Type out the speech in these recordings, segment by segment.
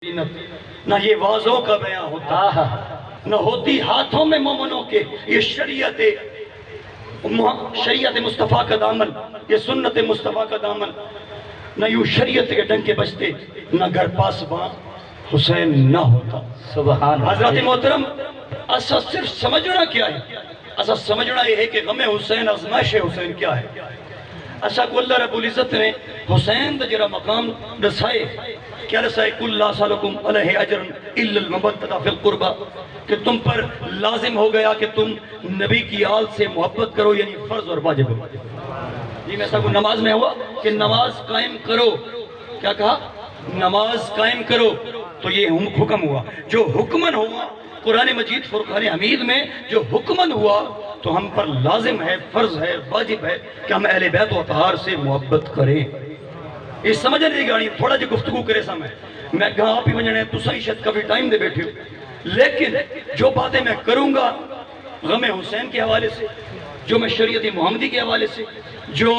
نہ یہ واضحوں کا بیان ہوتا، نہ ہوتی ہاتھوں میں مومنوں کے یہ شریعت مصطفیٰ کا دامن، یہ سنت مصطفیٰ کا دامن، نہ یوں شریعت کے ڈنکے بجتے، نہ گھر پاسباں حسین نہ ہوتا۔ سبحان حضرت محترم، اصل صرف سمجھنا کیا ہے؟ اصل سمجھنا یہ ہے کہ غم حسین ازمائش حسین کیا ہے۔ اصل کو اللہ رب العزت نے حسین دا جرا مقام رسائے، کیا رسائے؟ کل لا سالکم علیہ اجر الا المبتدا فی القربہ، کہ تم پر لازم ہو گیا کہ تم نبی کی آل سے محبت کرو، یعنی فرض اور واجب ہو۔ یہ میں سب کو نماز میں ہوا کہ نماز قائم کرو، کیا کہا؟ نماز قائم کرو، تو یہ حکم ہوا۔ جو حکمن ہوا قرآن مجید فرقان حمید میں جو حکمن ہوا تو ہم پر لازم ہے، فرض ہے، واجب ہے کہ ہم اہل بیت و اطہار سے محبت کریں۔ یہ سمجھ نہیں گاڑی تھوڑا جی گفتگو کرے سامنے میں کہاں آپ ہی بنجنے تو صحیح شاید کافی ٹائم دے بیٹھے ہو، لیکن جو باتیں میں کروں گا غم حسین کے حوالے سے، جو میں شریعت محمدی کے حوالے سے، جو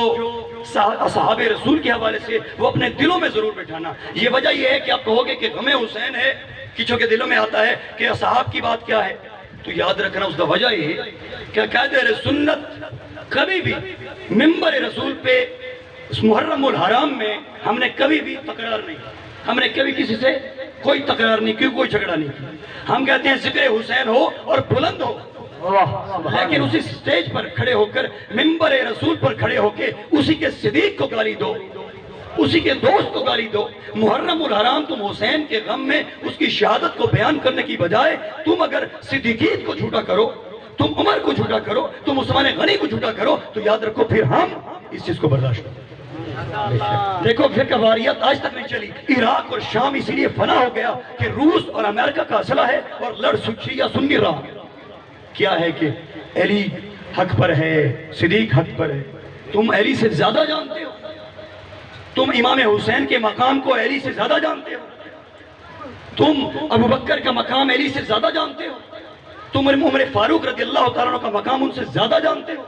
اصحاب رسول کے حوالے سے، وہ اپنے دلوں میں ضرور بٹھانا۔ یہ وجہ یہ ہے کہ آپ کہو گے کہ غم حسین ہے، کچھوں کے دلوں میں آتا ہے کہ اصحاب کی بات کیا ہے، تو یاد رکھنا اس کا وجہ یہ ہے کہ قائد اہل سنت کبھی بھی منبر رسول پہ اس محرم الحرام میں ہم نے کبھی بھی تکرار نہیں، ہم نے کبھی کسی سے کوئی تکرار نہیں کی، کوئی جھگڑا نہیں کی۔ ہم کہتے ہیں ذکر حسین ہو اور بلند ہو، لیکن اسی سٹیج پر کھڑے ہو کر منبر رسول پر کھڑے ہو کے اسی کے صدیق کو گالی دو، اسی کے دوست کو گالی دو۔ محرم الحرام تم حسین کے غم میں اس کی شہادت کو بیان کرنے کی بجائے تم اگر صدیقیت کو جھوٹا کرو، تم عمر کو جھوٹا کرو، تم عثمان غنی کو جھوٹا کرو، تو یاد رکھو پھر ہم اس چیز کو برداشت کریں۔ دیکھو پھر واریت آج تک نہیں چلی۔ عراق اور شام اسی لیے فنا ہو گیا کہ روس اور امریکہ کا اسلحہ ہے اور لڑ شیعہ سنی رہا۔ کیا ہے کہ علی حق پر ہے، صدیق حق پر ہے، تم علی سے زیادہ جانتے ہو، تم امام حسین کے مقام کو علی سے زیادہ جانتے ہو، تم ابو بکر کا مقام علی سے زیادہ جانتے ہو، تم عمر فاروق رضی اللہ تعالیٰ عنہ کا مقام ان سے زیادہ جانتے ہو،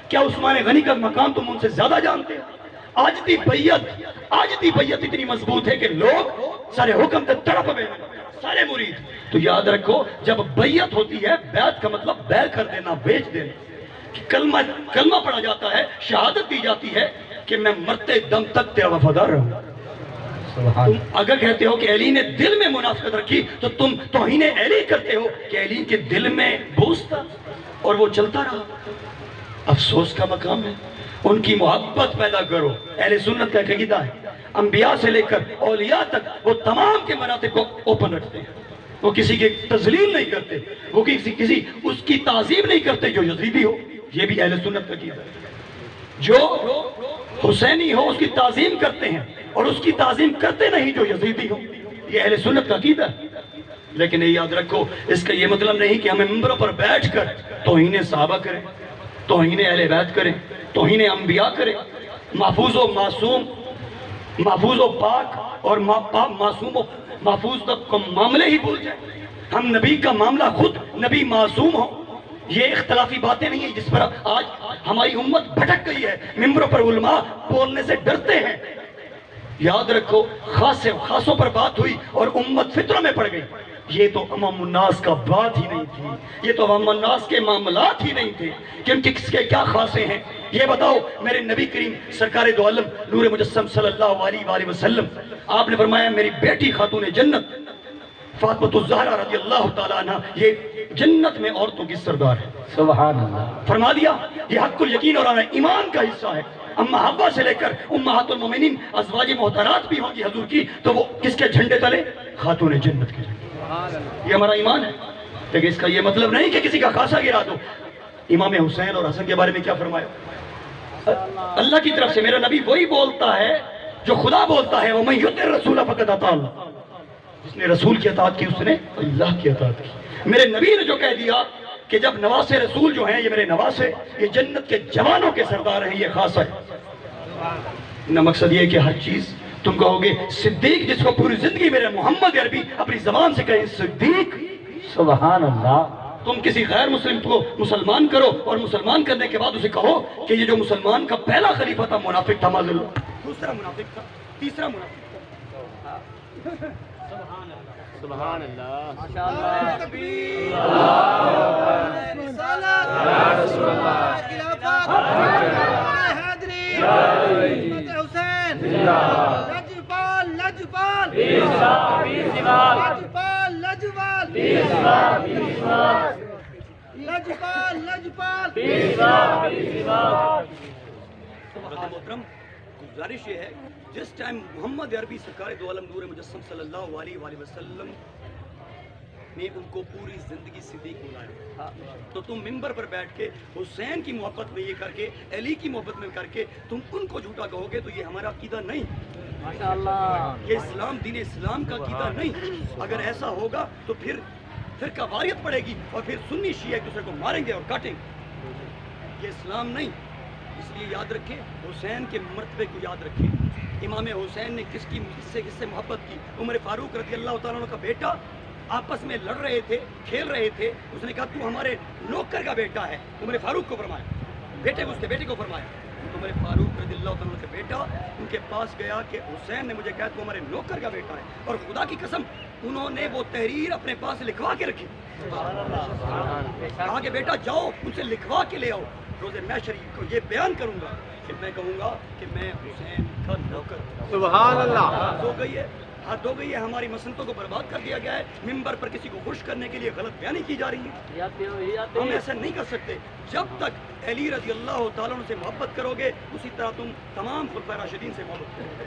کیا عثمان غنی کا مقام تم ان سے زیادہ جانتے ہو؟ آج دی بیعت اتنی مضبوط ہے کہ لوگ سارے حکم تے تڑپ گئے، سارے مرید۔ تو یاد رکھو جب بیعت ہوتی ہے، بیعت کا مطلب بیع کر دینا، بیچ دینا، کہ کلمہ پڑھا جاتا ہے، شہادت دی جاتی ہے کہ میں مرتے دم تک تیرا وفادار رہوں۔ تم اگر کہتے ہو کہ علی نے دل میں منافقت رکھی تو تم توہین علی کرتے ہو کہ علی کے دل میں بغض تھا اور وہ چلتا رہا۔ افسوس کا مقام ہے، ان کی محبت پیدا کرو۔ اہل سنت کا عقیدہ ہے انبیاء سے لے کر اولیاء تک وہ تمام کے مراتب کو اوپن رکھتے ہیں، وہ کسی کی تذلیل نہیں کرتے، وہ کسی اس کی تعظیم نہیں کرتے جو یزیدی ہو۔ یہ بھی اہل سنت کا عقیدہ ہے۔ جو حسینی ہو اس کی تعظیم کرتے ہیں اور اس کی تعظیم کرتے نہیں جو یزیدی ہو، یہ اہل سنت کا عقیدہ ہے۔ لیکن یہ یاد رکھو اس کا یہ مطلب نہیں کہ ہمیں منبروں پر بیٹھ کر توہین صحابہ کریں، توہین اہل بیت کریں، توہین انبیاء کریں، محفوظ و معصوم، محفوظ و پاک اور معصوم و محفوظ تک کو معاملے ہی بھول جائیں۔ ہم نبی کا معاملہ خود نبی معصوم ہو، یہ اختلافی باتیں نہیں ہیں جس پر آج ہماری امت بھٹک گئی ہے۔ ممبروں پر علماء بولنے سے ڈرتے ہیں۔ یاد رکھو خاصوں پر بات ہوئی اور امت فطروں میں پڑ گئی۔ یہ تو عوام الناس کا بات ہی نہیں تھی، یہ تو عوام الناس کے معاملات ہی نہیں تھے کہ ان کے کس کے کیا خاصے ہیں۔ یہ بتاؤ میرے نبی کریم سرکار دو عالم نور مجسم صلی اللہ علیہ وآلہ وسلم، آپ نے فرمایا میری بیٹی خاتون جنت فاطمہ الزہرا رضی اللہ تعالیٰ عنہ یہ جنت میں عورتوں کی سردار ہے۔ سبحان اللہ۔ فرما دیا یہ حق الیقین اور ایمان کا حصہ ہے۔ اما حوا سے لے کر امہات المومنین ازواج محترات بھی ہوں گی حضور کی، تو وہ کس کے جھنڈے تلے؟ خاتون جنت کے جھنڈے۔ یہ ہمارا ایمان ہے، لیکن اس کا یہ مطلب نہیں کہ کسی کا خاصہ گرا دو۔ امام حسین اور حسن کے بارے میں کیا فرمایا؟ اللہ کی طرف سے میرا نبی وہی بولتا ہے جو خدا بولتا ہے، وَمَن يُطِعِ الرَّسُولَ فَقَدْ أَطَاعَ اللَّهَ، جس نے رسول کی اطاعت کی اس نے اللہ کی اطاعت کی۔ میرے نبی نے جو کہہ دیا کہ جب نواز رسول جو ہیں یہ میرے نواز ہے، یہ جنت کے جوانوں کے سردار ہیں، یہ خاص ہے۔ نہ مقصد یہ ہے کہ ہر چیز تم کہو گے صدیق، جس کو پوری زندگی میرے محمد عربی اپنی زبان سے کہیں صدیق، سبحان اللہ۔ تم کسی غیر مسلم کو مسلمان کرو اور مسلمان کرنے کے بعد اسے کہو کہ یہ جو مسلمان کا پہلا خلیفہ تھا منافق تھا، معذ اللہ، دوسرا منافق تھا، تیسرا منافق تھا۔ سبحان اللہ۔ سبحان اللہ تکبیر رسالت خلافت حیدری حضرت حسین لجپال لجپال لجپال لجپال لجپال لجپال محترم گزارش یہ ہے جس ٹائم محمد عربی سرکار دو عالم نور مجسم صلی اللہ علیہ وآلہ وسلم نے ان کو پوری زندگی صدیق بلایا تو تم ممبر پر بیٹھ کے حسین کی محبت میں یہ کر کے علی کی محبت میں کر کے تم ان کو جھوٹا کہو گے تو یہ ہمارا عقیدہ نہیں، یہ اسلام دین اسلام کا عقیدہ نہیں۔ اگر ایسا ہوگا تو پھر فرقہ واریت پڑے گی اور پھر سنی شیعہ ایک دوسرے کو ماریں گے اور کاٹیں گے، یہ اسلام نہیں۔ اس لیے یاد رکھیں، حسین کے مرتبے کو یاد رکھیں۔ امام حسین نے کس سے محبت کی؟ عمر فاروق رضی اللہ تعالیٰ عنہ کا بیٹا آپس میں لڑ رہے تھے، کھیل رہے تھے، اس نے کہا تو ہمارے نوکر کا بیٹا ہے، عمر فاروق کو فرمایا، اس کے بیٹے کو فرمایا۔ عمر فاروق رضی اللہ تعالیٰ عنہ کا بیٹا ان کے پاس گیا کہ حسین نے مجھے کہا تو ہمارے نوکر کا بیٹا ہے، اور خدا کی قسم انہوں نے وہ تحریر اپنے پاس لکھوا کے رکھی، کہا کہ بیٹا جاؤ ان سے لکھوا کے لے آؤ، روز محشر کو یہ بیان کروں گا کہ میں کہوں گا کہ میں حسین کا نوکر ہوں۔ سبحان اللہ۔ حد ہو گئی ہے، ہماری مسنتوں کو برباد کر دیا گیا ہے، ممبر پر کسی کو خوش کرنے کے لیے غلط بیانی کی جا رہی ہے۔ ہم ایسا نہیں کر سکتے۔ جب تک علی رضی اللہ تعالیٰ عنہ سے محبت کرو گے اسی طرح تم تمام خلفائے راشدین سے محبت کرو گے۔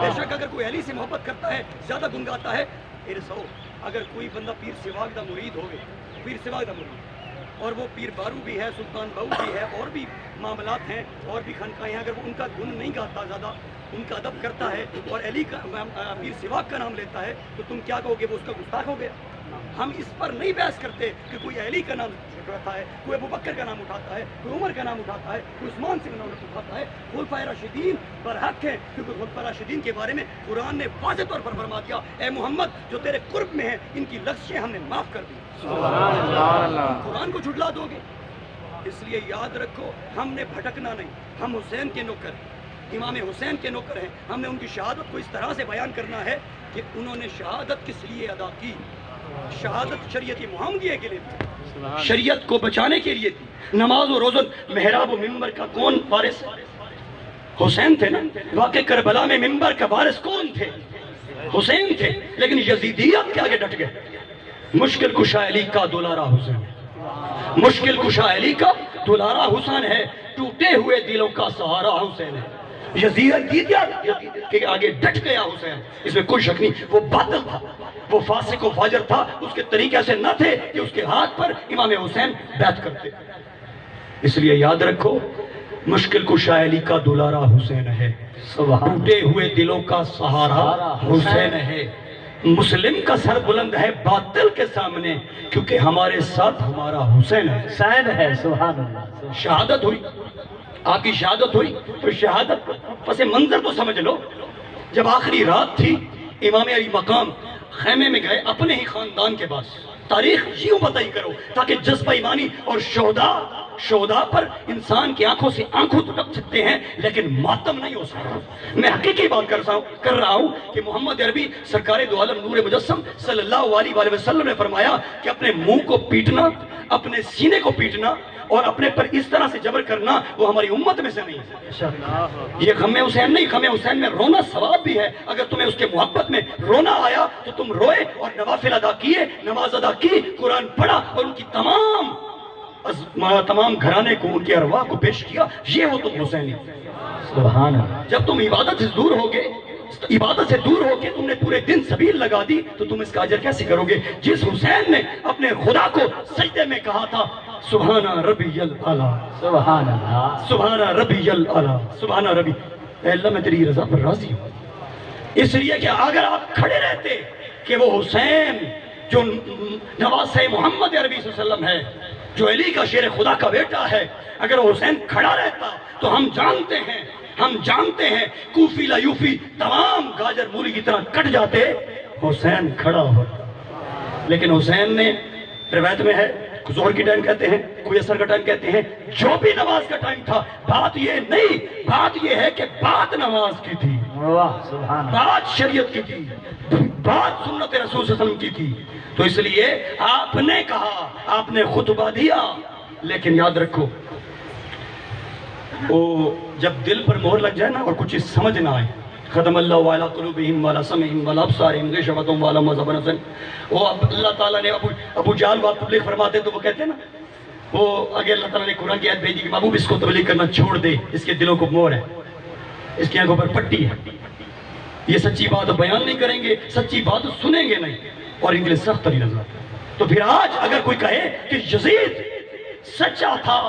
بے شک اگر کوئی علی سے محبت کرتا ہے، زیادہ گنگاتا ہے، اگر کوئی بندہ پیر سواگ دا مرید ہو گئے، پیر سواگ دا مرید، اور وہ پیر بارو بھی ہے، سلطان بہو بھی ہے، اور بھی معاملات ہیں اور بھی خانقاہیں ہیں، اگر وہ ان کا گن نہیں گاتا، زیادہ ان کا ادب کرتا ہے اور علی کا پیر سواگ کا نام لیتا ہے تو تم کیا کہو گے؟ وہ اس کا گستاخ ہو گیا۔ ہم اس پر نہیں بحث کرتے کہ کوئی علی کا نام اٹھاتا ہے، کوئی ابو بکر کا نام اٹھاتا ہے، کوئی عمر کا نام اٹھاتا ہے، کوئی عثمان سے نام اٹھاتا ہے۔ خلفائے راشدین پر حق ہے، کیونکہ خلفائے راشدین کے بارے میں قرآن نے واضح طور پر فرما دیا، اے محمد جو تیرے قرب میں ہیں ان کی لغزشیں ہم نے معاف کر دی۔ قرآن کو جھٹلا دو گے؟ اس لیے یاد رکھو، ہم نے بھٹکنا نہیں، ہم حسین کے نوکر ہیں، امام حسین کے نوکر ہیں۔ ہم نے ان کی شہادت کو اس طرح سے بیان کرنا ہے کہ انہوں نے شہادت کس لیے ادا کی؟ شہادت شریعت محمدیہ کے لیے تھی، شریعت کو بچانے کے لیے تھی۔ نماز و روزہ محراب و ممبر کا کون وارث؟ حسین تھے نا۔ واقع کربلا میں ممبر کا وارث کون تھے؟ حسین تھے، لیکن یزیدیت کے آگے ڈٹ گئے۔ مشکل کشا علی کا دولارا حسین، مشکل کشا علی کا دولارا حسین ہے، ٹوٹے ہوئے دلوں کا سہارا حسین ہے۔ یزیدیت کے آگے ڈٹ گیا حسین، اس میں کوئی شک نہیں۔ وہ باطل تھا، وہ فاسق و فاجر تھا، اس کے طریقے ایسے نہ تھے کہ اس کے ہاتھ پر امام حسین بیعت کرتے۔ اس لیے یاد رکھو، مشکل کشا علی کا دولارا حسین ہے، ٹوٹے ہوئے دلوں کا سہارا حسین ہے۔ مسلم کا سر بلند ہے باطل کے سامنے، کیونکہ ہمارے ساتھ ہمارا حسین ہے۔ حسین ہے، سبحان اللہ۔ شہادت ہوئی، آپ کی شہادت ہوئی، تو شہادت پس منظر تو سمجھ لو۔ جب آخری رات تھی، امام علی مقام خیمے میں گئے اپنے ہی خاندان کے پاس۔ تاریخ یوں بتائی کرو تاکہ جذبہ ایمانی اور شہداء پر انسان کی آنکھوں سے آنکھوں تو ٹپ سکتے ہیں لیکن ماتم نہیں ہو سکتا۔ میں حقیقی بات کر رہا ہوں کہ محمد عربی سرکار دو عالم نور مجسم صلی اللہ علیہ وآلہ وسلم نے فرمایا کہ اپنے منہ کو پیٹنا، اپنے سینے کو پیٹنا اور اپنے پر اس طرح سے جبر کرنا وہ ہماری امت میں سے نہیں ہے۔ یہ غم حسین نہیں، غم حسین میں رونا ثواب بھی ہے۔ اگر تمہیں اس کے محبت میں رونا آیا تو تم روئے اور نوافل ادا کیے، نماز ادا کی، قرآن پڑھا اور ان کی تمام گھرانے کو، ان کی ارواح کو پیش کیا۔ یہ ہو تم حسینی۔ سبحان اللہ۔ جب تم عبادت سے دور ہوگے، عبادت سے دور ہو کے تم نے پورے دن سبیل لگا دی تو تم اس کا اجر کیسے کرو گے؟ جس حسین نے اپنے خدا کو سجدے میں کہا تھا سبحان ربی الاعلیٰ، سبحان اللہ، سبحان ربی الاعلیٰ، سبحان ربی، اے اللہ میں تیری رضا پر راضی ہوں۔ اس لیے کہ اگر آپ کھڑے رہتے کہ وہ حسین جو نواسہ محمد عربی صلی اللہ علیہ وسلم ہے، جو علی کا شیر خدا کا بیٹا ہے، اگر وہ حسین کھڑا رہتا تو ہم جانتے ہیں کوفی لیوفی تمام گاجر مولی کی طرح کٹ جاتے، حسین کھڑا ہوتا۔ لیکن حسین نے، روایت میں ہے، ظہر کی ٹائم کہتے ہیں، کوئی عصر کا ٹائم کہتے ہیں، جو بھی نماز کا ٹائم تھا، بات یہ نہیں، بات یہ ہے کہ بات نماز کی تھی، واہ سبحان اللہ، بات شریعت کی تھی۔ بات سنت رسول صلی اللہ علیہ وسلم کی تھی. تو اس لیے آپ نے کہا, آپ نے خطبہ دیا, لیکن یاد رکھو وہ جب دل پر مہر لگ جائے نا اور کچھ سمجھ نہ آئے, ختم اللہ علی قلوبہم وعلی سمعہم وعلی ابصارہم غشاوۃ وعلی عذاب عظیم. وہ اللہ تعالیٰ نے ابو جہل بات تبلیغ فرماتے تو وہ کہتے ہیں نا, وہ آگے اللہ تعالیٰ نے قرآن کی آیت بھیجی کہ محبوب اس کو تبلیغ کرنا چھوڑ دے, اس کے دلوں کو مہر ہے, اس کی آنکھوں پر پٹی ہے, یہ سچی بات بیان نہیں کریں گے, سچی بات سنیں گے نہیں, اور ان کے لیے سخت ترین عذاب. تو پھر آج اگر کوئی کہے کہ یزید سچا تھا,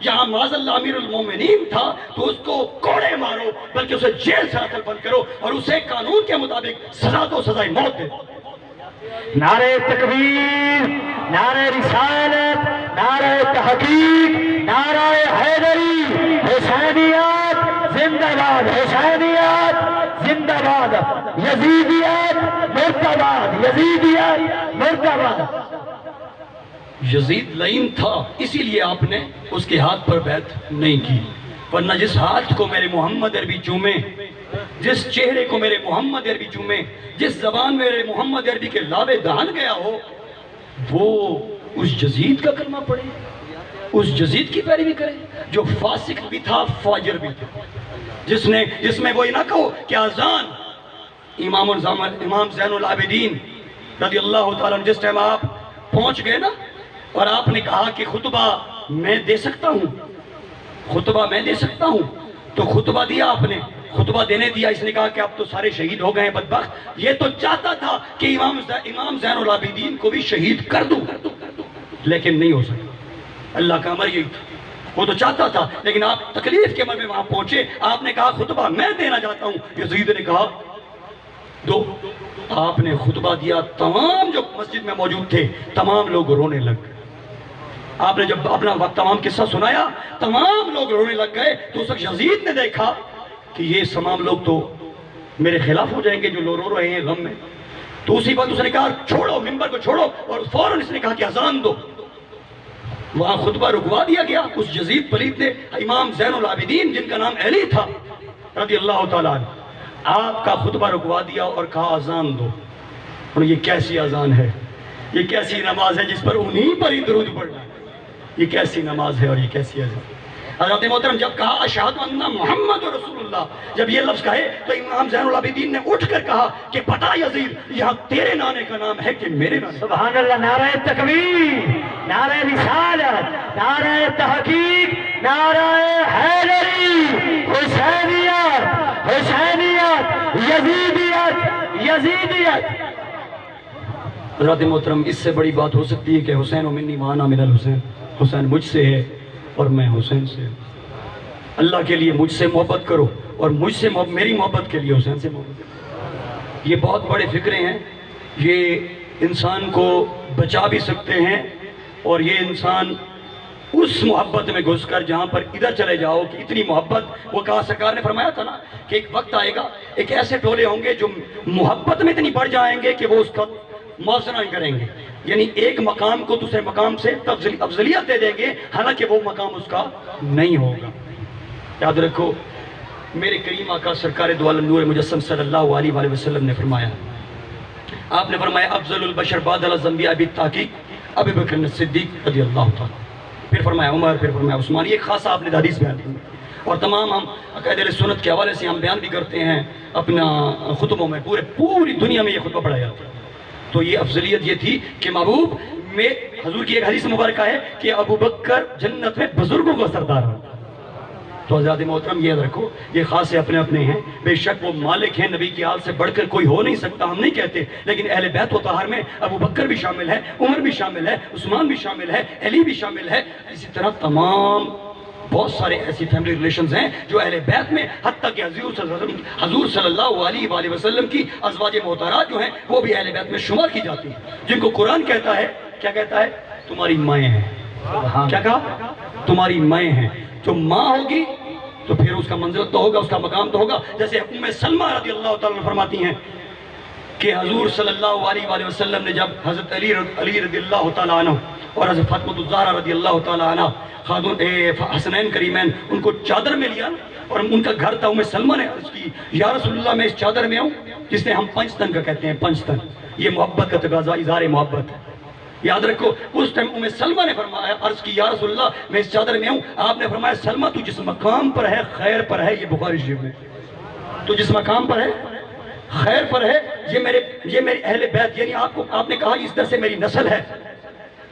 یہاں معاذ اللہ امیر المومنین تھا, تو اس کو کوڑے مارو, بلکہ اسے جیل سے عطل بند کرو اور اسے قانون کے مطابق سزا دو, سزائے موت دے. نعرہ تکبیر, نعرہ رسالت, نعرہ تحقیق, نعرہ حیدری, حسینیات زندہ باد, حسینیات زندہ باد, یزیدیات مرتباد, یزیدیات مرتباد. یزید لعین تھا, اسی لیے آپ نے اس کے ہاتھ پر بیعت نہیں کی, ورنہ جس ہاتھ کو میرے محمد عربی چومے, جس چہرے کو میرے محمد عربی چومے, جس زبان میرے محمد عربی کے لابے دہن گیا ہو, وہ اس یزید کا کلمہ پڑھے, اس یزید کی پیروی کرے جو فاسق بھی تھا, فاجر بھی تھا, جس میں وہی نہ کہو کہ اذان امام زین العابدین رضی اللہ تعالیٰ عنہ, جس ٹائم آپ پہنچ گئے نا اور آپ نے کہا کہ خطبہ میں دے سکتا ہوں, خطبہ میں دے سکتا ہوں, تو خطبہ دیا آپ نے, خطبہ دینے دیا, اس نے کہا کہ اب تو سارے شہید ہو گئے ہیں بدبخت. یہ تو چاہتا تھا کہ امام زین العابدین کو بھی شہید کر دوں, لیکن نہیں ہو سکتا. اللہ کا امر یہی تھا, وہ تو چاہتا تھا, لیکن آپ تکلیف کے عمر میں وہاں پہنچے, آپ نے کہا خطبہ میں دینا چاہتا ہوں. یزید نے کہا دو. آپ نے خطبہ دیا, تمام جو مسجد میں موجود تھے تمام لوگ رونے لگ گئے. آپ نے جب اپنا تمام قصہ سنایا, تمام لوگ رونے لگ گئے. تو اس وقت یزید نے دیکھا کہ یہ تمام لوگ تو میرے خلاف ہو جائیں گے جو رو رہے ہیں غم میں. تو اسی وقت اس نے کہا چھوڑو, ممبر کو چھوڑو, اور فوراً اس نے کہا کہ اذان دو. وہاں خطبہ رکوا دیا گیا. اس یزید پلیت نے امام زین العابدین جن کا نام علی تھا رضی اللہ تعالیٰ عنہ, آپ کا خطبہ رکوا دیا اور کہا اذان دو. اور یہ کیسی اذان ہے, یہ کیسی نماز ہے جس پر انہیں پر ہی درود پڑھنا ہے, یہ کیسی نماز ہے اور یہ کیسی اذان. حضرت محترم جب کہا اشہد ان محمد رسول اللہ, جب یہ لفظ کہے تو امام زین العابدین نے اٹھ کر کہا کہ بتا یزید یہاں تیرے نانے کا نام ہے کہ میرے نانے. سبحان اللہ. نعرہ تکبیر, نعرہ رسالت, نعرہ تحقیق, نعرہ حیدری, حسینیات, حسینیات, یزیدیت, یزیدیت. حضرت محترم اس سے بڑی بات ہو سکتی ہے کہ حسین و منی وانا من الحسین, حسین مجھ سے ہے اور میں حسین سے. اللہ کے لیے مجھ سے محبت کرو اور مجھ سے میری محبت کے لیے حسین سے محبت کرو. یہ بہت بڑے فکرے ہیں, یہ انسان کو بچا بھی سکتے ہیں, اور یہ انسان اس محبت میں گھس کر جہاں پر ادھر چلے جاؤ کہ اتنی محبت, وہ کہا سرکار نے فرمایا تھا نا کہ ایک وقت آئے گا, ایک ایسے ٹولے ہوں گے جو محبت میں اتنی بڑھ جائیں گے کہ وہ اس کا موازنہ نہیں کریں گے, یعنی ایک مقام کو دوسرے مقام سے افضلیت دے دیں گے حالانکہ وہ مقام اس کا نہیں ہوگا. یاد رکھو میرے کریم آقا سرکار دو عالم نور مجسم صلی اللہ علیہ وآلہ وسلم نے فرمایا, آپ نے فرمایا افضل البشر بعد الانبیاء بالتحقیق ابو بکر صدیق رضی اللہ تعالیٰ, پھر فرمایا عمر, پھر فرمایا عثمان. یہ خاصا آپ نے حدیث بیان کی, اور تمام ہم عقائد اہل سنت کے حوالے سے ہم بیان بھی کرتے ہیں اپنا خطبوں میں, پوری دنیا میں یہ خطبہ پڑھایا جاتا ہے. تو یہ افضلیت یہ تھی کہ محبوب میں, حضور کی ایک حدیث مبارکہ ہے کہ ابو بکر جنت میں بزرگوں کا سردار ہے. تو حضرات محترم یہ رکھو, یہ خاص اپنے اپنے ہیں, بے شک وہ مالک ہیں, نبی کی آل سے بڑھ کر کوئی ہو نہیں سکتا, ہم نہیں کہتے, لیکن اہل بیت و طہار میں ابو بکر بھی شامل ہے, عمر بھی شامل ہے, عثمان بھی شامل ہے, علی بھی شامل ہے. اسی طرح تمام بہت سارے ایسی فیملی ریلیشنز ہیں جو اہل بیت میں, حتیٰ کہ حضور صلی اللہ علیہ وآلہ وسلم کی ازواج محترمات جو ہیں وہ بھی اہل بیت میں شمار کی جاتی ہیں, جن کو قرآن کہتا ہے, کیا کہتا ہے, تمہاری مائیں ہیں. کیا کہا, تمہاری مائیں ہیں. جو ماں ہوگی تو پھر اس کا منزلت تو ہوگا, اس کا مقام تو ہوگا. جیسے ام سلمہ رضی اللہ تعالیٰ عنہ فرماتی ہیں کہ حضور صلی اللہ علیہ وسلم نے جب حضرت علی رضی اللہ تعالیٰ عنہ اور حضرت فاطمہ الزہرا رضی اللہ تعالیٰ عنہ خاتون حسنین کریمین ان کو چادر میں لیا اور ان کا گھر تھا، سلمہ نے عرض کی یا رسول اللہ میں اس چادر میں ہوں، جس نے ہم پنجتن کا کہتے ہیں، پنجتن یہ محبت کا تقاضا، اظہار محبت ہے، یاد رکھو۔ اس ٹائم سلمہ نے فرمایا عرض کی یا رسول اللہ میں اس چادر میں ہوں، آپ نے فرمایا سلمہ تو جس مقام پر ہے خیر پر ہے، یہ بخاری شریف میں، تو جس مقام پر ہے خیر پر ہے، یہ میری اہل بیت، یعنی آپ نے کہا اس طرح سے میری نسل ہے،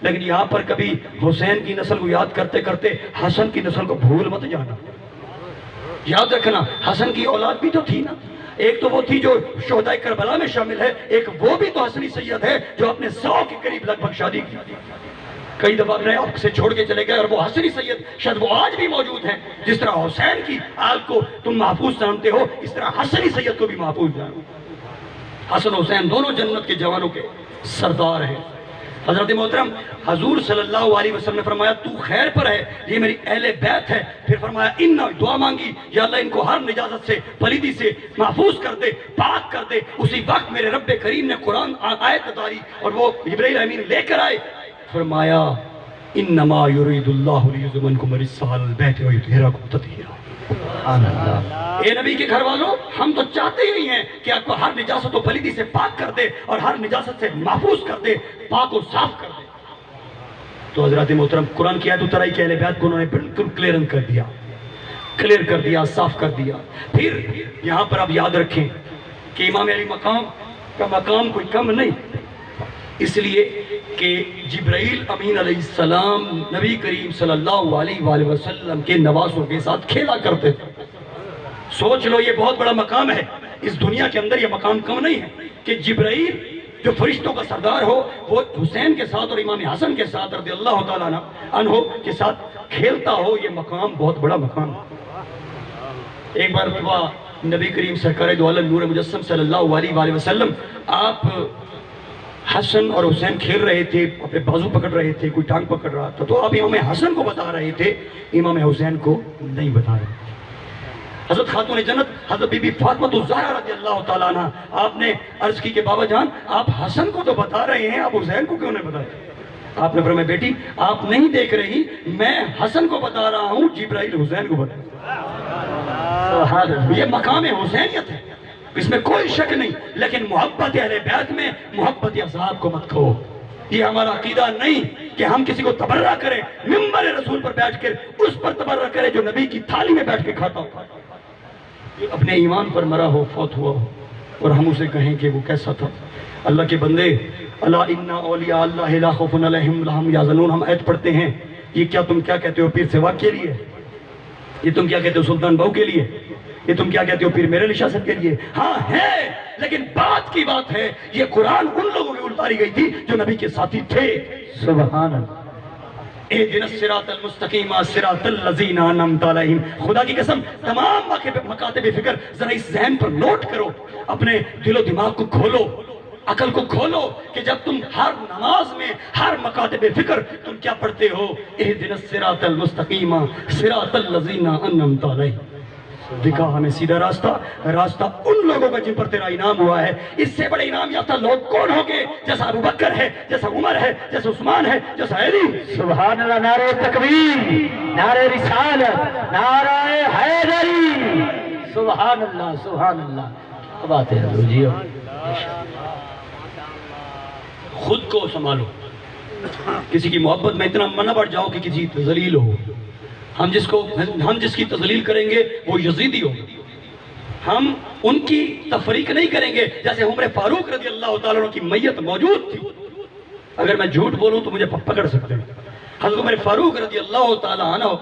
لیکن یہاں پر کبھی حسین کی نسل کو یاد کرتے کرتے حسن کی نسل کو بھول مت جانا، یاد رکھنا حسن کی اولاد بھی تو تھی نا، ایک تو وہ تھی جو شہداء کربلا میں شامل ہے، ایک وہ بھی تو حسنی سید ہے جو اپنے 100 کے قریب لگ بھگ شادی کی، کئی دفعہ اپنے آپ سے چھوڑ کے چلے گئے، اور وہ حسنی سید شاید وہ آج بھی موجود ہیں، جس طرح حسین کی آل کو تم محفوظ جانتے ہو، اس طرح حسنی سید کو بھی محفوظ جانو۔ حسن حسین دونوں جنت کے جوانوں کے سردار ہیں۔ حضرت محترم حضور صلی اللہ علیہ وسلم نے فرمایا تو خیر پر ہے، یہ میری اہل بیت ہے، پھر فرمایا دعا مانگی یا اللہ ان کو ہر نجاست سے پلیدی سے محفوظ کر دے، پاک کر دے۔ اسی وقت میرے رب کریم نے قرآن آیت اتاری اور وہ جبرائیل امین لے کر آئے، فرمایا انما یرید اللہ لیذهب عنکم الرجس اہل البیت ویطہرکم تطہیرا۔ اے نبی کے گھر والوں، ہم تو چاہتے ہی ہیں کہ آپ کو ہر نجاست و پلیدی سے پاک کر دے اور ہر نجاست سے محفوظ کر دے، پاک و صاف کر دے۔ تو حضرات محترم قرآن کی آیت اترائی کہ اہل بیت کو انہوں نے بالکل کلیئر کر دیا، صاف کر دیا۔ پھر یہاں پر آپ یاد رکھیں کہ امام علی مقام کا مقام کوئی کم نہیں، اس لیے کہ جبرائیل امین علیہ السلام نبی کریم صلی اللہ علیہ وآلہ وسلم کے نواسوں کے ساتھ کھیلا کرتے تھے۔ سوچ لو یہ بہت بڑا مقام ہے، اس دنیا کے اندر یہ مقام کم نہیں ہے کہ جبرائیل جو فرشتوں کا سردار ہو وہ حسین کے ساتھ اور امام حسن کے ساتھ رضی اللہ تعالیٰ عنہ کے ساتھ کھیلتا ہو، یہ مقام بہت بڑا مقام ہے۔ ایک بار نبی کریم سرکار دو عالم نور مجسم صلی اللہ علیہ وآلہ وسلم آپ حسن اور حسین کھیل رہے تھے، اپنے بازو پکڑ رہے تھے، کوئی ٹانگ پکڑ رہا تھا، تو آپ امام حسن کو بتا رہے تھے، امام حسین کو نہیں بتا رہے تھے۔ حضرت خاتون جنت حضرت بی بی فاطمہ الزہرا رضی اللہ تعالیٰ عنہ آپ نے عرض کی کہ بابا جان آپ حسن کو تو بتا رہے ہیں، آپ حسین کو کیوں نہیں بتاتے؟ آپ نے فرمایا بیٹی آپ نہیں دیکھ رہی، میں حسن کو بتا رہا ہوں، جبرائیل حسین کو بتا رہا ہوں۔ یہ مقام حسینیت ہے، اس میں کوئی شک نہیں، لیکن محبت اہل بیت میں محبت اصحاب کو مت کھو۔ یہ ہمارا عقیدہ نہیں کہ ہم کسی کو تبرہ کریں، منبر رسول پر بیٹھ کر اس پر تبرہ کریں جو نبی کی تھالی میں بیٹھ کے کھاتا ہو، اپنے ایمان پر مرا ہو، فوت ہوا ہو، اور ہم اسے کہیں کہ وہ کیسا تھا۔ اللہ کے بندے، الا ان اولیاء اللہ لا خوف علیہم ولا هم یحزنون، ہم آیت پڑھتے ہیں، یہ کیا تم کیا کہتے ہو پیر سواق کے لیے؟ یہ تم کیا کہتے ہو سلطان بہو کے لیے؟ یہ تم کیا کہتے ہو پیر میرے نشاست کے لیے؟ ہاں ہے، لیکن بات کی بات ہے یہ قرآن ان لوگوں کی اتاری گئی تھی جو نبی کے ساتھی تھے۔ سبحان اللہ۔ اہدنا الصراط المستقیم صراط الذین انعمت علیہم۔ خدا کی قسم تمام مکاتب فکر ذرا اس ذہن پر نوٹ کرو، اپنے دل و دماغ کو کھولو، عقل کو کھولو کہ جب تم ہر نماز میں ہر مکاتب فکر تم کیا پڑھتے ہو؟ اہدنا الصراط المستقیم صراط الذین انعمت علیہم۔ دکھا ہمیں سیدھا راستہ ان لوگوں کا جن پر تیرا انعام ہوا ہے۔ اس سے بڑے انعام یافتہ لوگ کون ہوں گے؟ جیسا ابو بکر ہے، جیسا عمر ہے، جیسا عثمان ہے، جیسا علی۔ سبحان اللہ، نعرہ تکبیر، نعرہ رسالت، نعرہ حیدری، سبحان اللہ سبحان اللہ۔ اب آتے ہیں حضور جی، خود کو سنبھالو، کسی کی محبت میں اتنا منہ بڑھ جاؤ کہ کسی ذلیل ہو۔ ہم جس کی تذلیل کریں گے وہ یزیدی ہو، ہم ان کی تفریق نہیں کریں گے۔ جیسے عمر فاروق رضی اللہ تعالیٰ عنہ کی میت موجود تھی، اگر میں جھوٹ بولوں تو مجھے پکڑ سکتے ہیں۔ حضرت عمر فاروق رضی اللہ تعالیٰ عنہ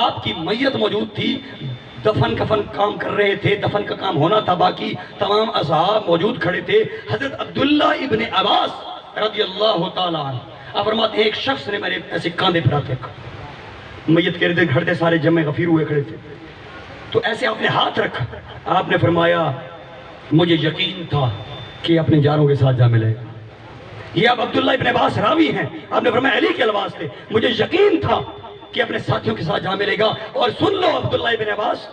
آپ کی میت موجود تھی، دفن کفن کام کر رہے تھے، دفن کا کام ہونا تھا، باقی تمام اصحاب موجود کھڑے تھے۔ حضرت عبداللہ ابن عباس رضی اللہ تعالیٰ عنہ آپ فرماتے ہیں ایک شخص نے میرے ایسے کاندھے پھر رکھا، میت کے ارد گھڑتے سارے جمع غفیر ہوئے کھڑے تھے، تو ایسے آپ نے ہاتھ رکھا، آپ نے فرمایا مجھے یقین تھا کہ اپنے جانوں کے ساتھ جا ملے گا۔ یہ اب عبداللہ ابن عباس راوی ہیں، آپ نے فرمایا علی کے الفاظ تھے، مجھے یقین تھا کہ اپنے ساتھیوں کے ساتھ جا ملے گا۔ اور سن لو عبداللہ ابن عباس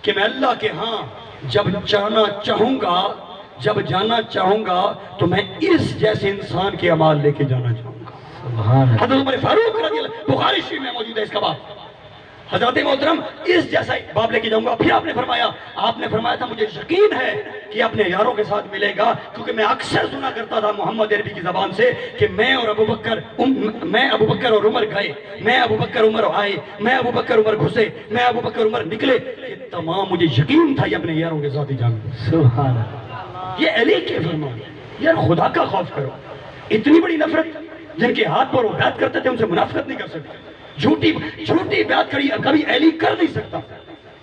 کہ میں اللہ کے ہاں جب جانا چاہوں گا، جب جانا چاہوں گا تو میں اس جیسے انسان کے اعمال لے کے جانا چاہوں گا. سبحان اللہ. حضرت عمر فاروق رضی اللہ، بخاری شریف میں موجود ہے اس کا باب. حضرت محترم اس جیسا باب لے کے جاؤں گا. پھر آپ نے فرمایا تھا مجھے یقین ہے کہ اپنے یاروں کے ساتھ ملے گا، کیونکہ میں اکثر سنا کرتا تھا محمد عربی کی زبان سے کہ میں ابو بکر اور عمر گئے، میں ابو بکر عمر آئے، میں ابو بکر عمر گھسے، میں ابو بکر عمر نکلے. یہ تمام مجھے یقین تھا یہ اپنے یاروں کے ساتھ ہی جاؤں گا. سبحان اللہ. یہ علی کے فرمان. یار خدا کا خوف کرو. اتنی بڑی نفرت جن کے ہاتھ پر وہ بیعت کرتے تھے ان سے منافقت نہیں کر سکتے. جھوٹی بیعت کری کبھی علی کر نہیں سکتا.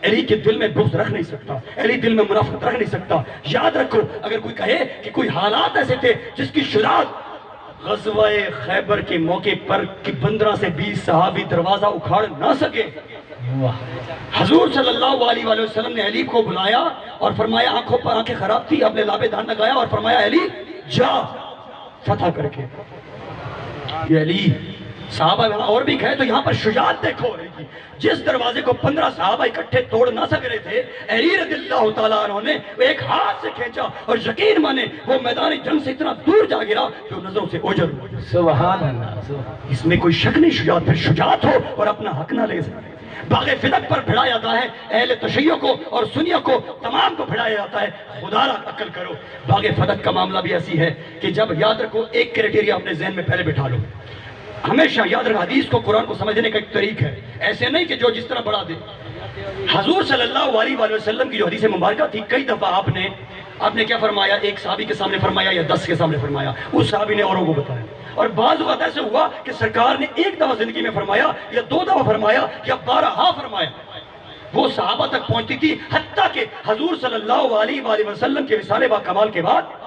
علی کے دل میں بغض رکھ نہیں سکتا، علی دل میں منافقت رکھ نہیں سکتا. یاد رکھو اگر کوئی کہے کہ کوئی حالات ایسے تھے جس کی شجاعت غزوہ خیبر کے موقع پر کہ 15 سے 20 صحابی دروازہ اکھاڑ نہ سکے، حضور صلی اللہ علیہ وآلہ وسلم نے علی کو بلایا اور فرمایا، آنکھوں پر آنکھیں خراب تھی، آپ نے لابے دھان لگایا اور فرمایا علی جا فتح کر کے. یہ علی صحابہ اور بھی کہے تو یہاں پر شجاعت دیکھو. جس دروازے کو 15 صحابہ اکٹھے توڑ نہ سک رہے تھے، علی رضی اللہ تعالیٰ عنہ نے ایک ہاتھ سے کھینچا اور یقین مانے وہ میدان جنگ سے اتنا دور جا گرا جو نظروں سے اوجھل ہوا. سبحان اللہ. اس میں کوئی شک نہیں. شجاعت پھر شجاعت ہو اور اپنا حق نہ لے سکے. باغ فدق پر بھڑا جاتا ہے اہل تشیع کو اور سنیوں کو تمام کو بھڑایا جاتا ہے. خدا را عقل کرو. باغ فدق کا معاملہ بھی ایسی ہے کہ جب یاد رکھو ایک کرائٹیریا اپنے ذہن میں پہلے بٹھا لو. ہمیشہ یاد رکھو حدیث کو قرآن کو سمجھنے کا ایک طریق ہے، ایسے نہیں کہ جو جس طرح بڑھا دے. حضور صلی اللہ علیہ وآلہ وسلم کی جو حدیث مبارکہ تھی، کئی دفعہ آپ نے کیا فرمایا، ایک صحابی کے سامنے فرمایا یا 10 کے سامنے فرمایا، اس صحابی نے اوروں کو بتایا. اور بعض اوقات ایسے ہوا کہ سرکار نے ایک دفعہ زندگی میں فرمایا یا 2 دفعہ فرمایا یا 12 فرمایا. وہ صحابہ تک پہنچتی تھی، حتیٰ کہ حضور صلی اللہ علیہ وآلہ وسلم کے وصال با کمال کے بعد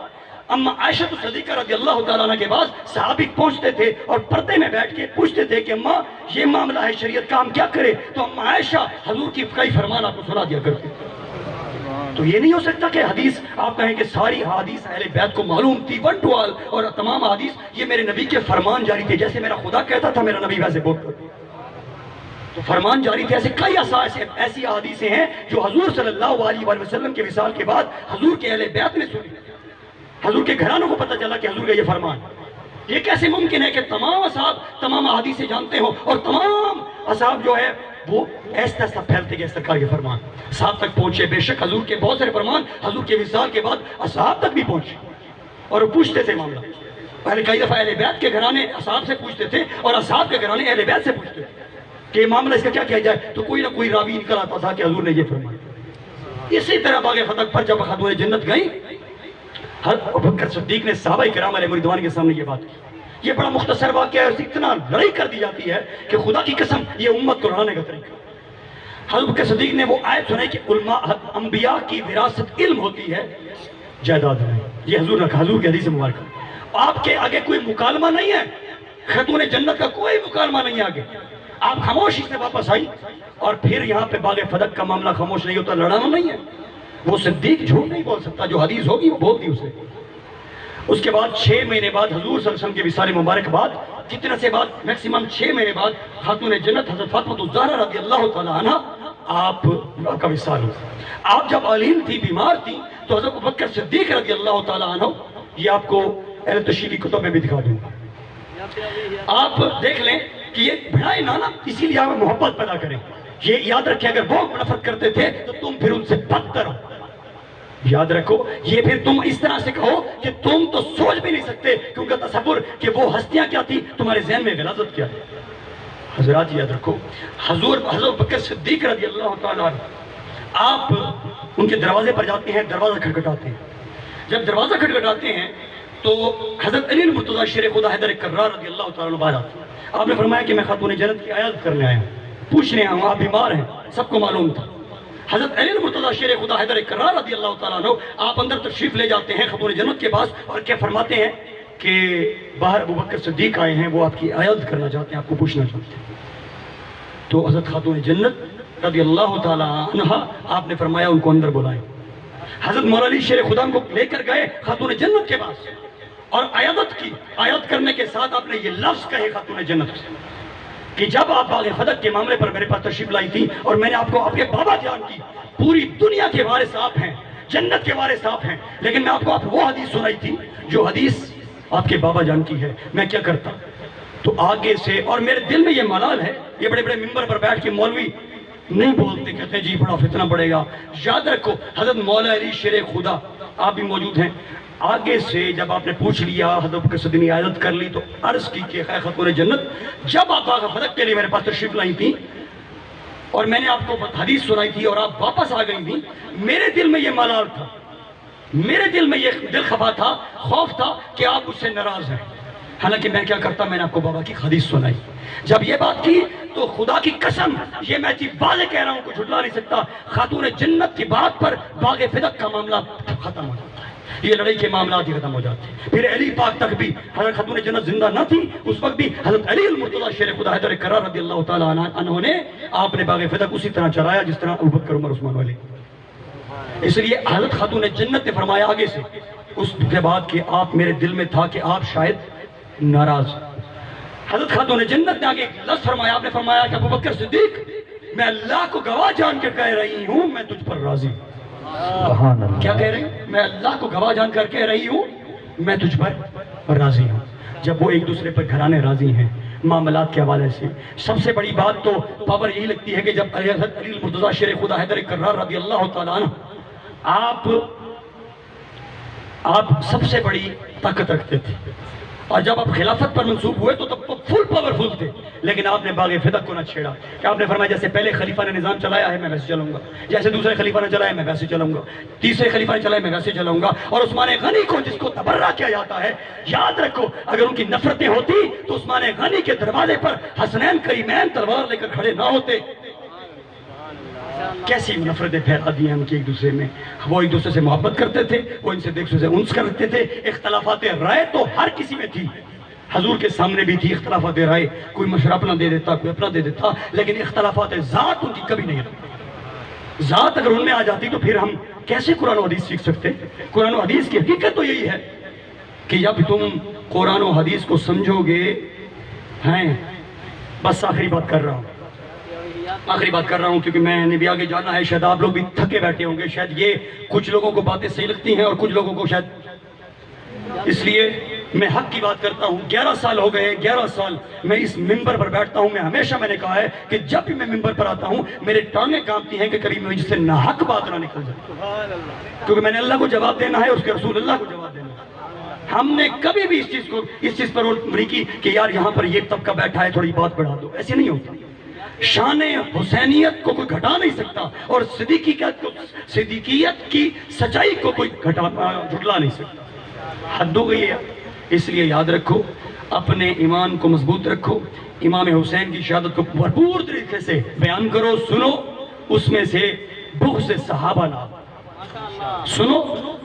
اما عائشہ صدیقہ رضی اللہ تعالیٰ عنہ کے بعد صحابی پہنچتے تھے اور پردے میں بیٹھ کے پوچھتے تھے کہ اماں یہ معاملہ ہے شریعت کا، ہم کیا کریں؟ تو اما عائشہ حضور کی کئی فرمان آپ کو سنا دیا کرتے. تو یہ نہیں ہو سکتا کہ حدیث آپ کہیں کہ ساری حدیث اہل بیت کو معلوم تھی ون ٹو آل، اور تمام حدیث یہ میرے نبی کے فرمان جاری تھے. جیسے میرا خدا کہتا تھا میرا نبی ویسے بولتا تھا، تو فرمان جاری تھے. ایسے کئی ایسی حدیثیں ہیں جو حضور صلی اللہ علیہ وآلہ وسلم کے وصال کے بعد حضور کے اہل بیت نے سنی. حضور کے گھرانوں کو پتہ چلا کہ حضور کا یہ فرمان. یہ کیسے ممکن ہے کہ تمام اصحاب تمام احادیثیں جانتے ہوں اور تمام اصحاب جو ہے وہ ایسا ایسا پھیلتے گئے سرکار کے فرمان صاحب تک پہنچے. بے شک حضور کے بہت سارے فرمان حضور کے وصال کے بعد اصحاب تک بھی پہنچے اور وہ پوچھتے تھے معاملہ. پہلے کئی دفعہ اہل بیت کے گھرانے اصحاب سے پوچھتے تھے اور اصحاب کے گھرانے اہل بیت سے پوچھتے تھے کہ یہ معاملہ اس کا کیا کیا جائے. تو کوئی نہ کوئی راوی نکل آتا تھا کہ حضور نے یہ فرمایا. اسی طرح باغ فتح پر جب خاتون جنت گئی، حضرت ابوبکر صدیق نے صحابہ کرام علیہ رضوان کے سامنے یہ بات کی. یہ بڑا مختصر واقعہ ہے، اتنا لڑائی کر دی جاتی ہے کہ خدا کی قسم یہ امت کو لڑانے کا طریقہ. حضرت ابوبکر صدیق نے وہ آیت سنائی کہ علماء انبیاء کی وراثت علم ہوتی ہے، جائیداد نہیں. یہ حضور کی حدیث مبارکہ. آپ کے آگے کوئی مکالمہ نہیں ہے، خاتون جنت کا کوئی مکالمہ نہیں ہے آگے. آپ خاموشی سے واپس آئی اور پھر یہاں پہ باغ فدق کا معاملہ خاموش نہیں ہوتا، لڑانا نہیں ہے. وہ صدیق جھوٹ نہیں بول سکتا، جو حدیث ہوگی وہ بول دی اسے. اس کے بعد 6 مہینے بعد حضور صلی اللہ علیہ وسلم کے وصال مبارک بعد کتنے سے بعد میکسیمم 6 مہینے بعد خاتون جنت حضرت فاطمہ الزہرا رضی اللہ تعالیٰ عنہ آپ کا وصال ہوا. آپ جب علیم تھی، بیمار تھی، تو حضرت ابوبکر صدیق رضی اللہ تعالیٰ عنہ، یہ آپ کو اہل تشریح کی کتب میں بھی دکھا دوں گا. آپ دیکھ لیں کہ یہ بھڑائے نانا، اسی لیے آپ محبت پیدا کریں. یہ یاد رکھیں اگر وہ نفرت کرتے تھے تو تم پھر ان سے بدتر ہو. یاد رکھو یہ پھر تم اس طرح سے کہو کہ تم تو سوچ بھی نہیں سکتے کہ ان کا تصور کہ وہ ہستیاں کیا تھی، تمہارے ذہن میں غلاظت کیا ہے. حضرات یاد رکھو حضرت بکر صدیق رضی اللہ تعالیٰ عنہ، آپ ان کے دروازے پر جاتے ہیں، دروازہ کھٹکھٹاتے ہیں. جب دروازہ کھٹکھٹاتے ہیں تو حضرت علی المرتضیٰ شیر خدا حیدر کرار رضی اللہ تعالیٰ عنہ باہر آتے ہیں. آپ نے فرمایا کہ میں خاتون جنت کی عیادت کرنے آیا ہوں، پوچھنے آیا ہوں، آپ بیمار ہیں. سب کو معلوم تھا. حضرت علی المرتضیٰ شیر خدا حیدر کرار رضی اللہ تعالیٰ عنہ آپ اندر تشریف لے جاتے ہیں خاتون جنت کے پاس اور کیا فرماتے ہیں کہ باہر ابوبکر صدیق آئے ہیں، وہ آپ کی عیادت کرنا چاہتے ہیں، آپ کو پوچھنا چاہتے ہیں. تو حضرت خاتون جنت رضی اللہ تعالیٰ عنہ آپ نے فرمایا ان کو اندر بلائیں. حضرت مولا علی شیر خدا کو لے کر گئے خاتون جنت کے پاس اور عیادت کی. عیادت کرنے کے ساتھ آپ نے یہ لفظ کہے خاتون جنت سے کہ جب آپ باغ فدق کے معاملے پر میرے پاس تشریف لائی تھی اور میں نے آپ کو آپ کے بابا جان کی پوری دنیا کے وارث آپ ہیں، جنت کے وارث آپ ہیں. لیکن میں آپ کو وہ حدیث سنائی تھی جو حدیث آپ کے بابا جان کی ہے. میں کیا کرتا تو آگے سے، اور میرے دل میں یہ ملال ہے، یہ بڑے بڑے ممبر پر بیٹھ کے مولوی نہیں بولتے، کہتے ہیں جی بڑا فتنہ پڑے گا. یاد رکھو حضرت مولا علی شیر خدا آپ بھی موجود ہیں. آگے سے جب آپ نے پوچھ لیا، حضرت بکر صدیق نے عیادت کر لی، تو عرض کی کہ خیر خاتون جنت جب آپ باغ فتح کے لیے میرے پاس تشریف لائی تھی اور میں نے آپ کو حدیث سنائی تھی اور آپ واپس آ گئی تھی، میرے دل میں یہ ملال تھا، میرے دل میں یہ دل خفا تھا، خوف تھا کہ آپ مجھ سے ناراض ہیں. حالانکہ میں کیا کرتا، میں نے آپ کو بابا کی حدیث سنائی. جب یہ بات کی تو خدا کی قسم یہ میں واضح کہہ رہا ہوں، کوئی جھٹلا نہیں سکتا، خاتون جنت کی بات پر باغ فدق کا معاملہ ختم ہو جاتا ہے، یہ لڑائی کے معاملات ہی ختم ہو جاتے ہیں. پھر علی پاک تک بھی، حضرت خاتون جنت زندہ نہ تھی اس وقت بھی، حضرت علی المرتضی شیر خدا حیدر کرار رضی اللہ تعالیٰ عنہ نے آپ نے باغ فدق اسی طرح چلایا جس طرح ابوبکر عمر عثمان علی. اس لیے حضرت خاتون جنت نے فرمایا آگے سے اس کے بعد کہ آپ میرے دل میں تھا کہ آپ شاید ناراض. حضرت خاتون جنت نے آگے لفظ فرمایا، آپ نے فرمایا کہ ابوبکر صدیق میں اللہ کو گواہ جان کے کہہ رہی ہوں میں تجھ پر راضی ہوں. سبحان اللہ. کیا کہہ رہی ہوں؟ میں اللہ کو گواہ جان کر کہہ رہی ہوں میں تجھ پر راضی ہوں. جب وہ ایک دوسرے پر گھرانے راضی ہیں معاملات کے حوالے سے، سب سے بڑی بات تو پاور یہی لگتی ہے کہ جب حضرت علی المرتضی شیر خدا حیدر کرار رضی اللہ تعالیٰ عنہ آپ سب سے بڑی طاقت رکھتے تھے، اور جب آپ خلافت پر منصوب ہوئے تو تب تو فل پاورفل تھے، لیکن آپ نے باغ فدق کو نہ چھیڑا. کہ آپ نے فرمایا جیسے پہلے خلیفہ نے نظام چلایا ہے میں ویسے چلوں گا، جیسے دوسرے خلیفہ نے چلایا میں ویسے چلوں گا، تیسرے خلیفہ نے چلایا میں ویسے چلوں گا. اور عثمان غنی کو جس کو تبرہ کیا جاتا ہے، یاد رکھو اگر ان کی نفرتیں ہوتی تو عثمان غنی کے دروازے پر حسنین کریمین تلوار لے کر کھڑے نہ ہوتے. کیسی نفرتیں پھیلا دی ہیں ان کی ایک دوسرے میں. وہ ایک دوسرے سے محبت کرتے تھے، وہ ان سے دیکھ سے انس کرتے تھے. اختلافات رائے تو ہر کسی میں تھی، حضور کے سامنے بھی تھی اختلافات رائے، کوئی مشورہ اپنا دے دیتا کوئی اپنا دے دیتا، لیکن اختلافات ذات ان کی کبھی نہیں رہتی. ذات اگر ان میں آ جاتی تو پھر ہم کیسے قرآن و حدیث سیکھ سکتے؟ قرآن و حدیث کی حقیقت تو یہی ہے کہ جب تم قرآن و حدیث کو سمجھو گے ہیں. بس آخری بات کر رہا ہوں کیونکہ میں نے بھی آگے جانا ہے. شاید آپ لوگ بھی تھکے بیٹھے ہوں گے، شاید یہ کچھ لوگوں کو باتیں صحیح لگتی ہیں اور کچھ لوگوں کو شاید، اس لیے میں حق کی بات کرتا ہوں. 11 سال ہو گئے، 11 سال میں اس ممبر پر بیٹھتا ہوں. میں نے کہا ہے کہ جب بھی میں ممبر پر آتا ہوں میرے ٹانگیں کانپتی ہیں کہ کبھی مجھ سے ناحق بات نہ نکل جائے، کیونکہ میں نے اللہ کو جواب دینا ہے، اس کے رسول اللہ کو جواب دینا ہے. ہم نے کبھی بھی اس چیز پر نہیں کی کہ یار یہاں پر یہ طبقہ بیٹھا ہے تھوڑی بات بڑھا دو. ایسے نہیں ہوتا. شان حسینیت کو کوئی گھٹا نہیں سکتا اور صدیقیت کی سچائی کو کوئی جھٹلا نہیں سکتا. حد ہو گئی ہے. اس لیے یاد رکھو، اپنے ایمان کو مضبوط رکھو، امام حسین کی شہادت کو بھرپور طریقے سے بیان کرو، سنو. اس میں سے بغض سے صحابہ نہ سنو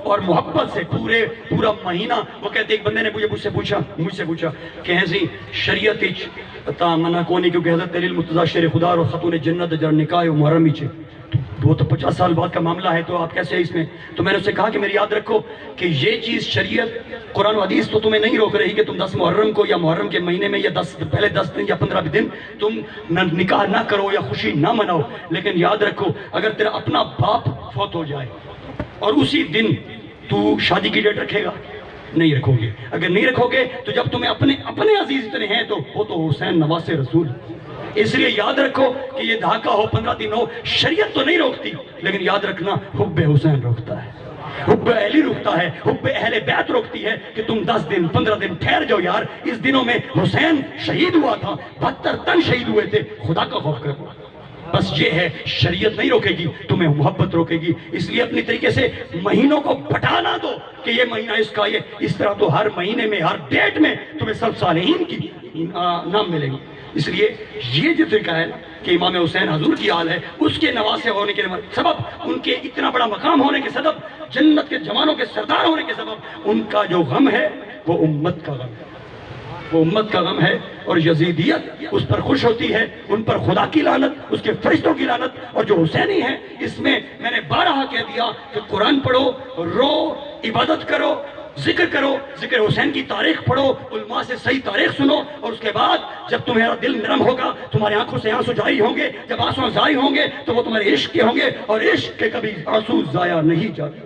اور محبت سے پورا مہینہ. وہ کہتے ایک بندے نے مجھ سے پوچھا کہ ایسی شریعت تا منع کونی کیونکہ حضرت علی المرتضی شیر خدا اور خاتون جنت جر نکاح محرم ہی چھے، وہ تو 50 سال بعد کا معاملہ ہے، تو آپ کیسے ہیں اس میں؟ تو میں نے اسے کہا کہ میری یاد رکھو کہ یہ چیز شریعت قرآن و حدیث تو تمہیں نہیں روک رہی کہ تم 10 محرم کو یا محرم کے مہینے میں یا پہلے 10 دن یا 15 دن تم نکاح نہ کرو یا خوشی نہ مناؤ. لیکن یاد رکھو اگر تیرا اپنا باپ فوت ہو جائے اور اسی دن تو شادی کی ڈیٹ رکھے گا؟ نہیں رکھو گے. اگر نہیں رکھو گے تو جب تمہیں اپنے عزیز اتنے ہیں تو وہ تو حسین نواز رسول. اس لیے یاد رکھو کہ یہ دھاکہ ہو 15 دن ہو، شریعت تو نہیں روکتی، لیکن یاد رکھنا حب حسین روکتا ہے، حب علی روکتا ہے، حب اہل بیت روکتی ہے کہ تم 10 دن 15 دن ٹھہر جاؤ. یار اس دنوں میں حسین شہید ہوا تھا، 72 تن شہید ہوئے تھے. خدا کا خوف کرو. بس یہ ہے، شریعت نہیں روکے گی، تمہیں محبت روکے گی. اس لیے اپنی طریقے سے مہینوں کو بٹانا دو کہ یہ مہینہ اس کا، یہ اس طرح. تو ہر مہینے میں ہر ڈیٹ میں تمہیں سب صالحین کی نام ملے گی. اس لیے یہ جو طریقہ ہے کہ امام حسین حضور کی آل ہے، اس کے نواسے ہونے کے سبب، ان کے اتنا بڑا مقام ہونے کے سبب، جنت کے جوانوں کے سردار ہونے کے سبب، ان کا جو غم ہے وہ امت کا غم ہے، وہ امت کا غم ہے. اور یزیدیت اس پر خوش ہوتی ہے، ان پر خدا کی لعنت، اس کے فرشتوں کی لعنت. اور جو حسینی ہیں اس میں میں نے بارہا کہہ دیا کہ قرآن پڑھو، رو، عبادت کرو، ذکر کرو، ذکر حسین کی تاریخ پڑھو، علماء سے صحیح تاریخ سنو. اور اس کے بعد جب تمہارا دل نرم ہوگا، تمہاری آنکھوں سے آنسو جاری ہوں گے. جب آنسو جاری ہوں گے تو وہ تمہارے عشق کے ہوں گے، اور عشق کے کبھی آنسو ضائع نہیں جاتے.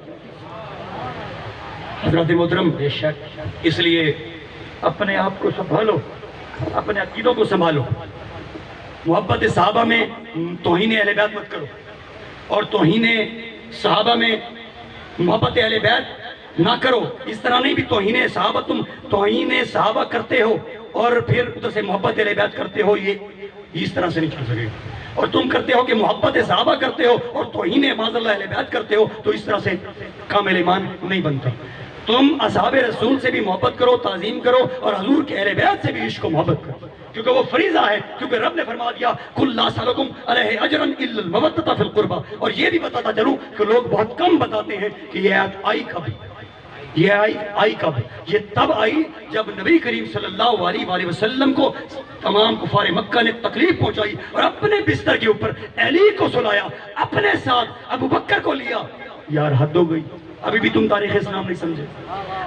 حضرات محترم، بے شک اس لیے اپنے آپ کو سنبھالو، اپنے عقیدوں کو سنبھالو. محبت صحابہ میں توہین اہل بیت مت کرو، اور توہین صحابہ میں محبت اہل بیت نہ کرو. اس طرح نہیں بھی توہین صحابہ، تم توہین صحابہ کرتے ہو اور پھر ادھر سے محبت اہل بیت کرتے ہو، یہ اس طرح سے نہیں چل سکے. اور تم کرتے ہو کہ محبت صحابہ کرتے ہو اور توہین معاذ اللہ اہل بیت کرتے ہو، تو اس طرح سے کامل ایمان نہیں بنتا. تم اصحاب رسول سے بھی محبت کرو، تعظیم کرو، اور حضور کے اہل بیت سے بھی عشق و محبت کرو، کیونکہ وہ فریضہ ہے. کیونکہ رب نے فرما دیا کل لا سلکم علیہ اجرا الا المودۃ فی القربى. اور یہ بھی بتاتا چلوں کہ لوگ بہت کم بتاتے ہیں کہ یہ آیت آئی کب، یہ آئی کب. یہ تب آئی جب نبی کریم صلی اللہ علیہ وآلہ وسلم کو تمام کفار مکہ نے تکلیف پہنچائی اور اپنے بستر کے اوپر علی کو سلایا، اپنے ساتھ ابو بکر کو لیا. یار حد ہو گئی، ابھی بھی تم تاریخ اسلام نہیں سمجھے،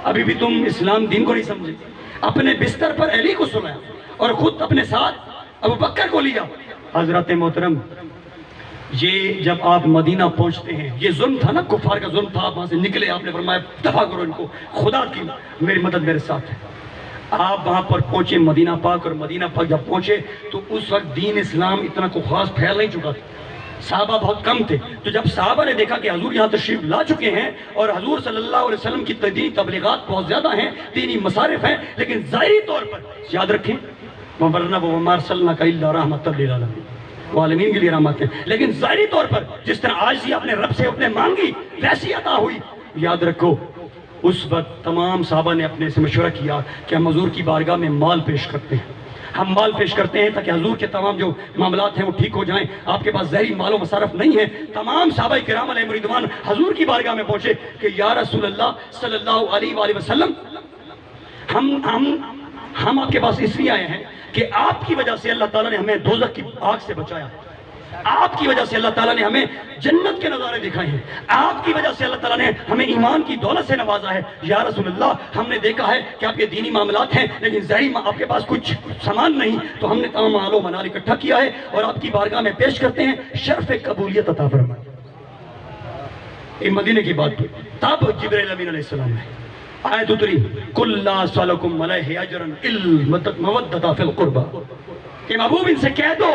ابھی بھی تم اسلام دین کو نہیں سمجھے. اپنے بستر پر علی کو سلایا اور خود اپنے ساتھ ابو بکر کو لیا. حضرات محترم، یہ جب آپ مدینہ پہنچتے ہیں، یہ ظلم تھا نا، کفار کا ظلم تھا. آپ وہاں سے نکلے، آپ نے فرمایا دفع کرو ان کو، خدا کی میری مدد میرے ساتھ ہے. آپ وہاں پر پہنچے مدینہ پاک، اور مدینہ پاک جب پہنچے تو اس وقت دین اسلام اتنا کو خاص پھیل نہیں چکا تھا، صحابہ بہت کم تھے. تو جب صحابہ نے دیکھا کہ حضور یہاں تشریف لا چکے ہیں اور حضور صلی اللہ علیہ وسلم کی دینی تبلیغات بہت زیادہ ہیں، دینی مصارف ہیں، لیکن ظاہری طور پر یاد رکھیں وَمَا أَرْسَلْنَاكَ إِلَّا رَحْمَةً لِلْعَالَمِينَ، وہ عالمین کے لیے رحمت ہے. لیکن ظاہری طور پر جس طرح آج ہی اپنے رب سے اپنے مانگی ویسی عطا ہوئی. یاد رکھو اس وقت تمام صحابہ نے اپنے سے مشورہ کیا کہ ہم حضور کی بارگاہ میں مال پیش کرتے ہیں، ہم مال پیش کرتے ہیں تاکہ حضور کے تمام جو معاملات ہیں وہ ٹھیک ہو جائیں. آپ کے پاس ظاہری مال و مصارف نہیں ہے. تمام صحابہ کرام علیہ رضوان حضور کی بارگاہ میں پہنچے کہ یا رسول اللہ صلی اللہ علیہ وآلہ وسلم، ہم آپ کے پاس اس لیے آئے ہیں کہ آپ کی وجہ سے اللہ تعالیٰ نے ہمیں دوزخ کی آگ سے بچایا، آپ کی وجہ سے اللہ تعالیٰ نے ہمیں جنت کے نظارے دکھائے ہیں، آپ کی وجہ سے اللہ تعالیٰ نے ہمیں ایمان کی دولت سے نوازا ہے. یا رسول اللہ، ہم نے دیکھا ہے کہ آپ کے دینی معاملات ہیں لیکن ظاہری آپ کے پاس کچھ سامان نہیں، تو ہم نے تمام مال و منال اکٹھا کیا ہے اور آپ کی بارگاہ میں پیش کرتے ہیں، شرف قبولیت عطا فرمائے. یہ مدینے کی بات تھی. تب جبرائیل امین علیہ السلام نے آیت اتری کل لا سلکم علیہ اجرا الا المودۃ فی القربى، کہ محبوب ان سے کہہ دو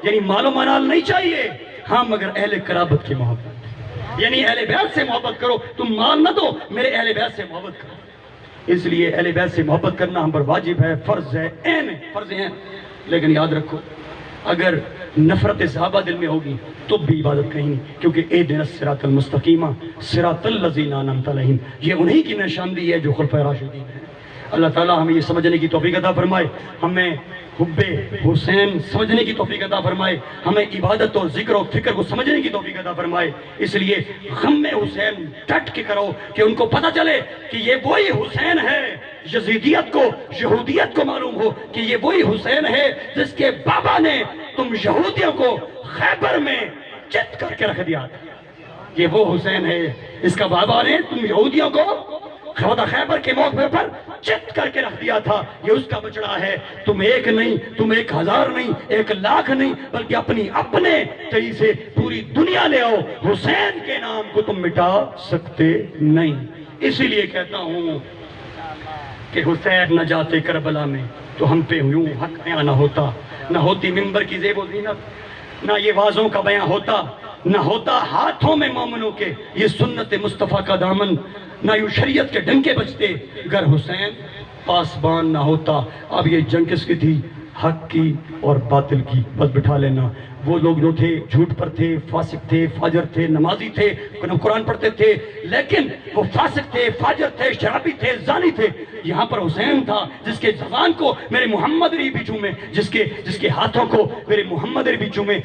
یعنی مال و منال نہیں چاہیے، ہاں مگر اہل قرابت کی محبت، یعنی اہل بیت سے محبت کرو. تم مال نہ دو، میرے اہل بیت سے محبت کرو. اس لیے اہل بیت سے محبت کرنا ہم پر واجب ہے، فرض ہے، عین ہے، فرض ہیں. لیکن یاد رکھو اگر نفرت صحابہ دل میں ہوگی تو بھی عبادت کہیں نہیں، کیونکہ اہدنا الصراط المستقیم صراط الذین انعمت علیہم، یہ انہی کی نشاندہی ہے جو خلفائے راشدین ہیں. اللہ تعالیٰ ہمیں یہ سمجھنے کی توفیق عطا فرمائے، ہمیں حب حسین سمجھنے کی توفیق عطا فرمائے، ہمیں عبادت اور ذکر و فکر کو سمجھنے کی توفیق عطا فرمائے. اس لیے غم حسین ڈٹ کے کرو کہ ان کو پتہ چلے کہ یہ وہی حسین ہے، یزیدیت کو یہودیت کو معلوم ہو کہ یہ وہی حسین ہے جس کے بابا نے تم یہودیوں کو خیبر میں چت کر کے رکھ دیا. یہ وہ حسین ہے، اس کا بابا نے تم یہودیوں کو خیبر کے موقع پر چت کر کے رکھ دیا تھا. یہ اس کا بچڑا ہے. تم ایک نہیں، تم 1000 نہیں، 1,00,000 نہیں، بلکہ اپنے طریق سے پوری دنیا لے آؤ، حسین کے نام کو تم مٹا سکتے نہیں. اسی لیے کہتا ہوں کہ حسین نہ جاتے کربلا میں تو ہم پہ یوں حق بیاں نہ ہوتا، نہ ہوتی منبر کی زیب و زینت، نہ یہ وعظوں کا بیاں ہوتا، نہ ہوتا ہاتھوں میں مومنوں کے یہ سنت مصطفیٰ کا دامن، نہ یوں شریعت کے ڈنکے بجتے گر حسین پاسبان نہ ہوتا. اب یہ جنگ کس کی تھی؟ حق کی اور باطل کی. بس بٹھا لینا وہ لوگ جو تھے جھوٹ پر تھے، فاسق تھے، فاجر تھے، نمازی تھے، قرآن پڑھتے تھے، لیکن وہ فاسق تھے، فاجر تھے، شرابی تھے، زانی تھے. یہاں پر حسین تھا جس کے زبان کو میرے محمد عربی چومے، جس کے ہاتھوں کو میرے محمد عربی چومے،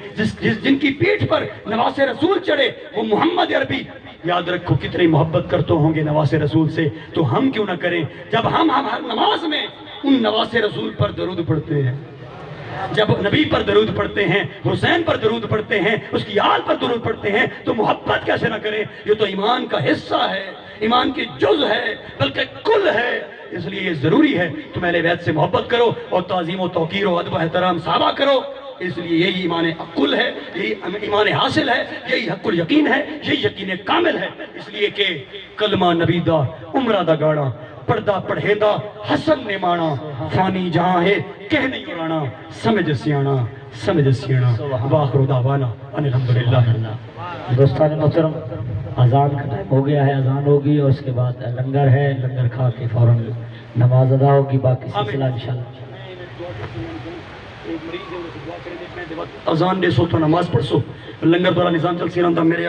جن کی پیٹھ پر نواس رسول چڑھے وہ محمد عربی. یاد رکھو کتنی محبت کرتے ہوں گے نواس رسول سے، تو ہم کیوں نہ کریں جب ہم ہر نماز میں ان نواس رسول پر درود پڑھتے ہیں، جب نبی پر درود پڑھتے ہیں، حسین پر درود پڑھتے ہیں، اس کی آل پر درود پڑھتے ہیں، تو محبت کیسے نہ کریں؟ یہ تو ایمان کا حصہ ہے، ایمان کی جز ہے، بلکہ کل ہے. اس لیے یہ ضروری ہے تم اہل بیت سے محبت کرو اور تعظیم و توقیر و ادب و احترام صحابہ کرو. اس لیے یہی ایمان عقل ہے، یہی ایمان حاصل ہے، یہی حق الیقین ہے، یہی یقین کامل ہے۔ اس لیے کہ کلمہ نبی دا عمرہ دا گاڑا، پردہ پڑھے دا حسن نے مانا، فانی جہاں ہے کہہ نہیں اڑانا، سمجھ سیانا سمجھ سیانا۔ وآخر دعوانا ان الحمدللہ۔ دوستان محترم، اذان کا ٹائم ہو گیا ہے، اذان ہوگی اور اس کے بعد لنگر ہے، لنگر کھا کے فوراً نماز ادا ہوگی، باقی سلسلہ انشاءاللہ۔ اذان دے سو تو نماز پڑھ سو، لنگر دوارا نظام چل سی رہا میرے